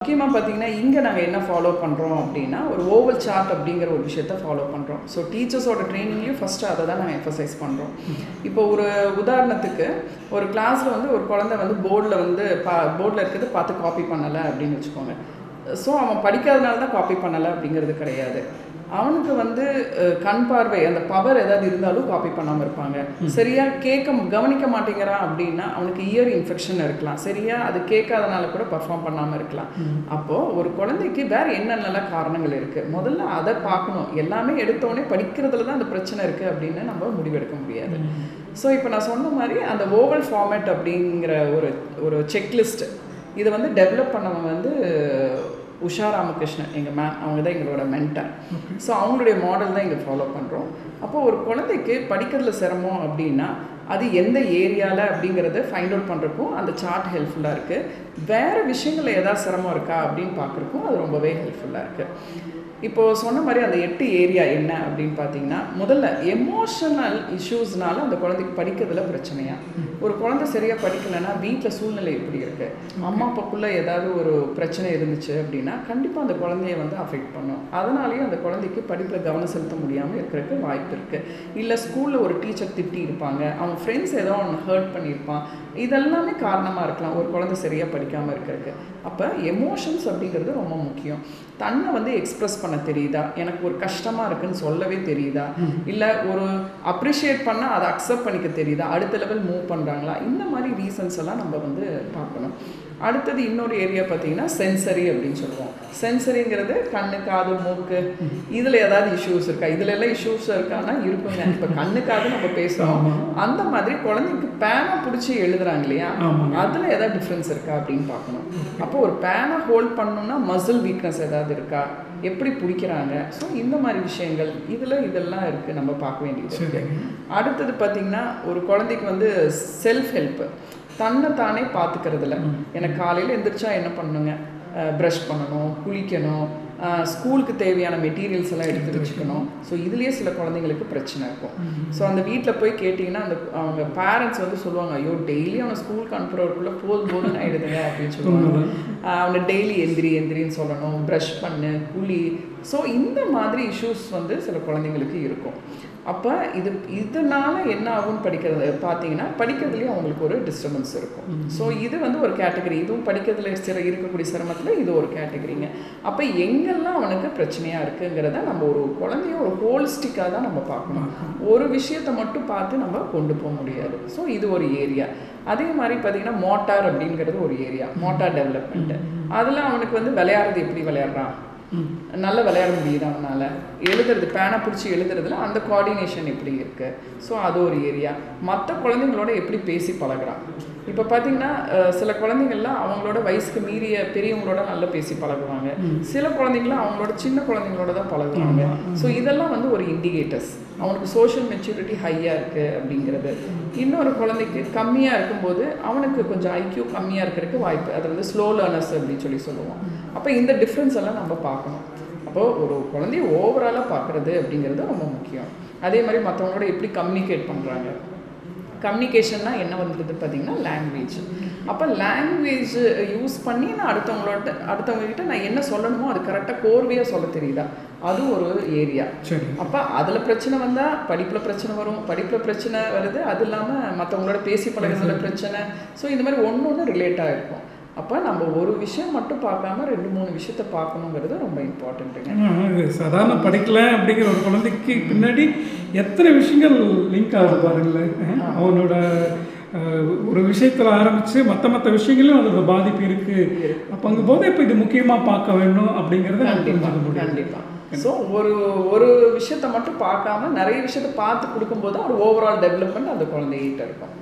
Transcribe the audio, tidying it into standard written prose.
முக்கியமாக பார்த்தீங்கன்னா இங்கே நாங்கள் என்ன ஃபாலோ பண்ணுறோம் அப்படின்னா ஒரு ஓவல் சார்ட் அப்படிங்கிற ஒரு விஷயத்தை ஃபாலோ பண்ணுறோம். ஸோ டீச்சர்ஸோட ட்ரைனிங்லேயும் ஃபஸ்ட்டு அதை தான் நாங்கள் எம்ஃபசைஸ் பண்ணுறோம். இப்போ ஒரு உதாரணத்துக்கு ஒரு கிளாஸில் வந்து ஒரு குழந்தை வந்து போர்டில் வந்து போர்டில் இருக்கிறது பார்த்து காப்பி பண்ணலை அப்படின்னு வச்சுக்கோங்க. ஸோ அவன் படிக்காதனால தான் காப்பி பண்ணலை அப்படிங்கிறது கிடையாது. அவனுக்கு வந்து கண் பார்வை அந்த பவர் ஏதாவது இருந்தாலும் காப்பி பண்ணாமல் இருப்பாங்க. சரியாக கவனிக்க மாட்டேங்கிறான் அப்படின்னா அவனுக்கு இயர் இன்ஃபெக்ஷன் இருக்கலாம். சரியாக அது கேட்காதனால கூட பர்ஃபார்ம் பண்ணாமல் இருக்கலாம். அப்போது ஒரு குழந்தைக்கு வேறு என்னென்னலாம் காரணங்கள் இருக்குது, முதல்ல அதை பார்க்கணும். எல்லாமே எடுத்தோடனே படிக்கிறதுல தான் அந்த பிரச்சனை இருக்குது அப்படின்னு நம்ம முடிவெடுக்க முடியாது. ஸோ இப்போ நான் சொன்ன மாதிரி அந்த ஓவல் ஃபார்மேட் அப்படிங்கிற ஒரு செக்லிஸ்ட் இதை வந்து டெவலப் பண்ணவங்க வந்து உஷா ராமகிருஷ்ணன் எங்கள் மேம், அவங்க தான் எங்களோட மென்டர். ஸோ அவங்களுடைய மாடல் தான் இங்கே ஃபாலோ பண்ணுறோம். அப்போது ஒரு குழந்தைக்கு படிக்கிறதுல சிரமம் அப்படின்னா அது எந்த ஏரியாவில் அப்படிங்கிறத ஃபைண்ட் அவுட் பண்ணுறக்கும் அந்த சார்ட் ஹெல்ப்ஃபுல்லாக இருக்குது. வேறு விஷயங்களில் எதாவது சிரமம் இருக்கா அப்படின்னு பார்க்குறக்கும் அது ரொம்பவே ஹெல்ப்ஃபுல்லாக இருக்குது. இப்போது சொன்ன மாதிரி அந்த 8 ஏரியா என்ன அப்படின்னு பார்த்தீங்கன்னா, முதல்ல எமோஷனல் இஷ்யூஸ்னால அந்த குழந்தைக்கு படிக்கிறதுல பிரச்சனையா. ஒரு குழந்தை சரியாக படிக்கலைன்னா வீட்டில் சூழ்நிலை எப்படி இருக்குது, அம்மா அப்பாக்குள்ளே ஏதாவது ஒரு பிரச்சனை இருந்துச்சு அப்படின்னா கண்டிப்பாக அந்த குழந்தைய வந்து அஃபெக்ட் பண்ணும். அதனாலேயே அந்த குழந்தைக்கு படிப்பில் கவனம் செலுத்த முடியாமல் இருக்கிறதுக்கு வாய்ப்பு இருக்குது. இல்லை ஸ்கூலில் ஒரு டீச்சர் திட்டி இருப்பாங்க, அவங்க ஃப்ரெண்ட்ஸ் ஏதோ ஒன்று ஹர்ட் பண்ணியிருப்பான், இதெல்லாமே காரணமாக இருக்கலாம் ஒரு குழந்தை சரியாக படிக்காமல் இருக்கிறதுக்கு. அப்போ எமோஷன்ஸ் அப்படிங்கிறது ரொம்ப முக்கியம். தன்னை வந்து எக்ஸ்ப்ரெஸ் பண்ண தெரியுதா, எனக்கு ஒரு கஷ்டமாக இருக்குன்னு சொல்லவே தெரியுதா, இல்லை ஒரு அப்ரிஷியேட் பண்ணால் அதை அக்செப்ட் பண்ணிக்க தெரியுதா, அடுத்த லெவல் மூவ் பண்ணுறாங்களா, இந்த மாதிரி ரீசன்ஸ் எல்லாம் நம்ம வந்து பார்க்கணும். அடுத்தது இன்னொரு ஏரியா பார்த்தீங்கன்னா சென்சரி அப்படின்னு சொல்லுவோம். சென்சரிங்கிறது கண்ணு, காது, மூக்கு, இதில் ஏதாவது இஷ்யூஸ் இருக்கா, இதில் எல்லாம் இஷ்யூஸ் இருக்கான்னா இருக்குங்க. இப்போ கண்ணுக்காக நம்ம பேசுகிறோம், அந்த மாதிரி குழந்தைக்கு பேனா பிடிச்சி எழுதுறாங்க இல்லையா, அதில் ஏதாவது டிஃப்ரென்ஸ் இருக்கா அப்படின்னு பார்க்கணும். அப்போ ஒரு பேனை ஹோல்ட் பண்ணணும்னா மசில் வீக்னஸ் ஏதாவது இருக்கா, எப்படி பிடிக்கிறாங்க, ஸோ இந்த மாதிரி விஷயங்கள் இதெல்லாம் இருக்குது, நம்ம பார்க்க வேண்டியது இருக்குது. அடுத்தது பார்த்திங்கன்னா ஒரு குழந்தைக்கு வந்து செல்ஃப் ஹெல்ப்பு, தன்னை தானே பார்த்துக்கிறதுல, எனக்கு காலையில் எந்திரிச்சா என்ன பண்ணணுங்க, ப்ரஷ் பண்ணணும், குளிக்கணும், ஸ்கூலுக்கு தேவையான மெட்டீரியல்ஸ் எல்லாம் எடுத்து வச்சுக்கணும். ஸோ இதுலேயே சில குழந்தைங்களுக்கு பிரச்சனை இருக்கும். ஸோ அந்த வீட்டில் போய் கேட்டிங்கன்னா அவங்க பேரண்ட்ஸ் வந்து சொல்லுவாங்க, ஐயோ டெய்லி அவனை ஸ்கூலுக்கு அனுப்புறவருக்குள்ளே போதுன்னு ஆகிடுதுங்க அப்படின்னு சொல்லுவாங்க. அவனை டெய்லி எந்திரின்னு சொல்லணும், ப்ரஷ் பண்ணு, குளி. ஸோ இந்த மாதிரி இஷ்யூஸ் வந்து சில குழந்தைங்களுக்கு இருக்கும். அப்போ இதனால என்ன ஆகும்னு படிக்கிறது பார்த்தீங்கன்னா படிக்கிறதுலேயும் அவங்களுக்கு ஒரு டிஸ்டர்பன்ஸ் இருக்கும். ஸோ இது வந்து ஒரு கேட்டகரி, இதுவும் படிக்கிறதுல இருக்கக்கூடிய சிரமத்தில் இது ஒரு கேட்டகரிங்க. அப்போ எங்கெல்லாம் அவனுக்கு பிரச்சனையாக இருக்குங்கிறத நம்ம ஒரு குழந்தைய ஒரு ஹோலிஸ்டிக்காக தான் நம்ம பார்க்கணும். ஒரு விஷயத்தை மட்டும் பார்த்து நம்ம கொண்டு போக முடியாது. ஸோ இது ஒரு ஏரியா. அதே மாதிரி பார்த்தீங்கன்னா மோட்டார் அப்படிங்கிறது ஒரு ஏரியா, மோட்டார் டெவலப்மெண்ட்டு. அதில் அவனுக்கு வந்து விளையாடுறது எப்படி விளையாடுறான், நல்லா விளையாட முடியுது அவனால், எழுதுறது பேனா பிடிச்சி எழுதுறதுல அந்த கோஆர்டினேஷன் எப்படி இருக்குது, ஸோ அது ஒரு ஏரியா. மற்ற குழந்தைங்களோட எப்படி பேசி பழகுறான். இப்போ பார்த்தீங்கன்னா சில குழந்தைங்கள்லாம் அவங்களோட வயசுக்கு மீறிய பெரியவங்களோட நல்லா பேசி பழகுவாங்க, சில குழந்தைங்களாம் அவங்களோட சின்ன குழந்தைங்களோட தான் பழகுவாங்க. ஸோ இதெல்லாம் வந்து ஒரு இண்டிகேட்டர்ஸ், அவனுக்கு சோஷியல் மெச்சூரிட்டி ஹையாக இருக்குது அப்படிங்கிறது. இன்னொரு குழந்தைக்கு கம்மியாக இருக்கும்போது அவனுக்கு கொஞ்சம் ஐக்யூ கம்மியாக இருக்கிறதுக்கு வாய்ப்பு, அது வந்து ஸ்லோ லேர்னர்ஸ் அப்படின்னு சொல்லுவோம். அப்போ இந்த டிஃப்ரென்ஸ் எல்லாம் நம்ம பார்க்கணும். அப்போது ஒரு குழந்தைய ஓவராலாக பார்க்குறது அப்படிங்கிறது ரொம்ப முக்கியம். அதே மாதிரி மற்றவங்களோட எப்படி கம்யூனிகேட் பண்ணுறாங்க. கம்யூனிகேஷன்னா என்ன வந்துடுது பார்த்தீங்கன்னா லாங்குவேஜ். அப்போ லாங்குவேஜ் யூஸ் பண்ணி நான் அடுத்தவங்ககிட்ட நான் என்ன சொல்லணுமோ அது கரெக்டாக கோர்வையாக சொல்ல தெரியுதா, அது ஒரு ஏரியா. அப்போ அதில் பிரச்சனை வந்தால் படிப்பில் பிரச்சனை வரும், படிப்பில் பிரச்சனை வருது, அது இல்லாமல் மற்றவங்களோட பேசி பழகிறதுல பிரச்சனை. ஸோ இந்த மாதிரி ஒன்று ரிலேட்டாக இருக்கும். அப்போ நம்ம ஒரு விஷயம் மட்டும் பார்க்காம 2-3 விஷயத்தை பார்க்கணுங்கிறது ரொம்ப இம்பார்ட்டண்ட்டுங்க. சாதாரண படிக்கல அப்படிங்கிற ஒரு குழந்தைக்கு பின்னாடி எத்தனை விஷயங்கள் லிங்க் ஆகுது பாருங்களேன். அவனோட ஒரு விஷயத்தில் ஆரம்பித்து மற்ற விஷயங்களும் அதோட பாதிப்பு இருக்குது. அப்போ அங்கே போது இப்போ இது முக்கியமாக பார்க்க வேணும் அப்படிங்கிறத கண்டிப்பாக. ஸோ ஒரு விஷயத்தை மட்டும் பார்க்காம நிறைய விஷயத்தை பார்த்து கொடுக்கும்போது ஒரு ஓவரால் டெவலப்மெண்ட் அந்த குழந்தைகிட்ட இருக்கும்.